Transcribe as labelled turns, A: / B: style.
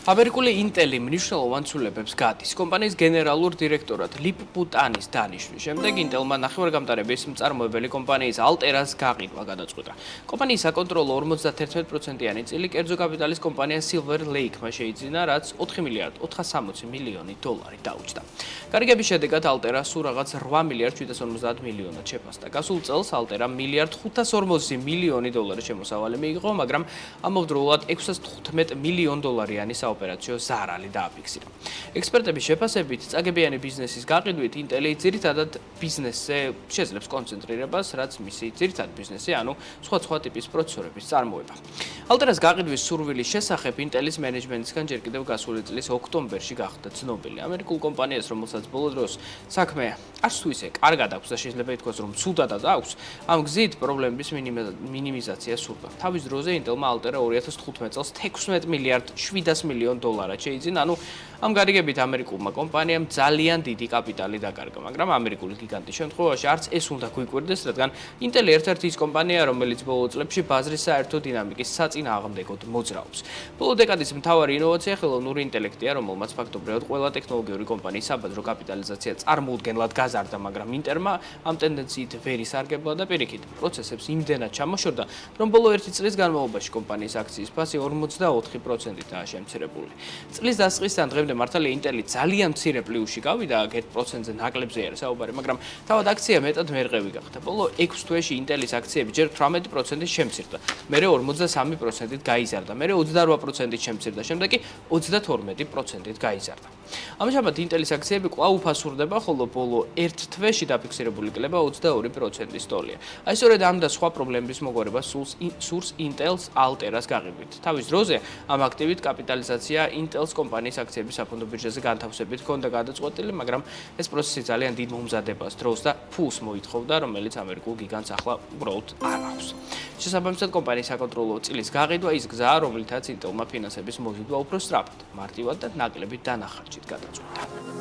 A: ამერიკული ინტელი მნიშვნელოვან ცვლილებებს გადის. კომპანიის გენერალურ დირექტორად ლიპ პუტანის დანიშვნის შემდეგ ინტელმა ნახევარგამტარების მწარმოებელი კომპანიის ალტერას გაყიდვა გადაწყვიტა. კომპანიის საკონტროლო 51%-იანი წილი კერძო კაპიტალის კომპანია Silver Lake-მა შეიძინა, რაც 4 მილიარდ 460 მილიონი დოლარი დაუჯდა. გარიგების შედეგად ალტერა სულ რაღაც 8 მილიარდ 750 მილიონად შეფასდა. გასულ წელს ალტერა მილიარდ 540 მილიონი დოლარის შემოსავალი მიიღო, მაგრამ ამავდროულად 615 მილიონ დოლარიანი ოპერაციო ზარალი დააფიქსირა. ექსპერტების შეფასებით, წაგებიანი ბიზნესის გაყიდვით ინტელი ძირითადად ბიზნესზე შეძლებს კონცენტრირებას, რაც მისი ძირითადი ბიზნესი, ანუ სხვა ტიპის პროცესორების წარმოება. ალტერას გაყიდვის სურვილის შესახებ ინტელის მენეჯმენტისგან ჯერ კიდევ გასული წლის ოქტომბერში გახდა ცნობილი. ამერიკულ კომპანიას, რომელსაც ბოლო დროს საქმე არც თუ ისე კარგად აქვს და შეიძლება ითქვას, რომ ცუდადაც აქვს, ამ გზით პრობლემების მინიმიზაცია სურდა. თავის დროზე ინტელმა ალტერა 2015 წელს 16 მილიარდ 700 მილიონ დოლარად შეიძინა, ანუ ამ გარიგებით ამერიკულმა კომპანიამ ძალიან დიდი კაპიტალი დაკარგა, მაგრამ ამერიკული გიგანტის შემთხვევაში არც ეს უნდა გვიკვირდეს, რადგან ინტელი ერთ-ერთი ის კომპანია, რომელიც ბოლო წლებში ბაზრის საერთო დინამიკის საწინააღმდეგოდ მოძრაობს. ბოლო დეკადის მთავარი ინოვაცია ხელოვნური ინტელექტია, რომელმაც ფაქტობრივად ყველა ტექნოლოგიური კომპანიის საბაზრო კაპიტალიზაცია წარმოუდგენლად გაზარდა, მაგრამ ინტერმა ამ ტენდენციით ვერ ისარგებლა და პირიქით პროცესებს იმდენად ჩამოშორდა, რომ ბოლო 1 წლის განმავლობაში კომპანიის აქციის ფასი 44%-აა შემცირებული. წლის დასაწყისთან დღემდე მართალია ინტელი ძალიან მცირე პლუსში გავიდა, 1%-ზე ნაკლებზე არის საუბარი, მაგრამ თავად აქცია მეტად მერყევი გახდა. ბოლო 6 თვეში ინტელის აქციები ჯერ 18%-ით შემცირდა, მერე 53%-ით გაიზარდა, მერე 28%-ით შემცირდა, შემდეგ კი 32%-ით გაიზარდა. ამჟამად ინტელის აქციები კვლავ უფასურდება, ხოლო ბოლო 1 თვეში დაფიქსირებული კლება 22%-ის ტოლია. აი სწორედ ამ და სხვა პრობლემების მოგვარება სურს ინტელს ალტერას გაყიდვით. თავის დროზე ამ აქტივით კაპიტალიზაცია ინტელს კომპანიის აქციების საფონდო ბირჟაზე განთავსებით ჰქონდა გადაწყვეტილი, მაგრამ ეს პროცესი ძალიან დიდ მომზადებას, დროს და ფულს მოითხოვდა, რომელიც ამერიკულ გიგანტს ახლა უბრალოდ არ აქვს. შესაბამისად, კომპანიის საკონტროლო წილის გაყიდვა ის გზაა, რომლითაც ინტელმა ფინანსების მოზიდვა უფრო სწრაფად, მარტივად და ნაკლებით დანახარჯით გადაწყვეტა.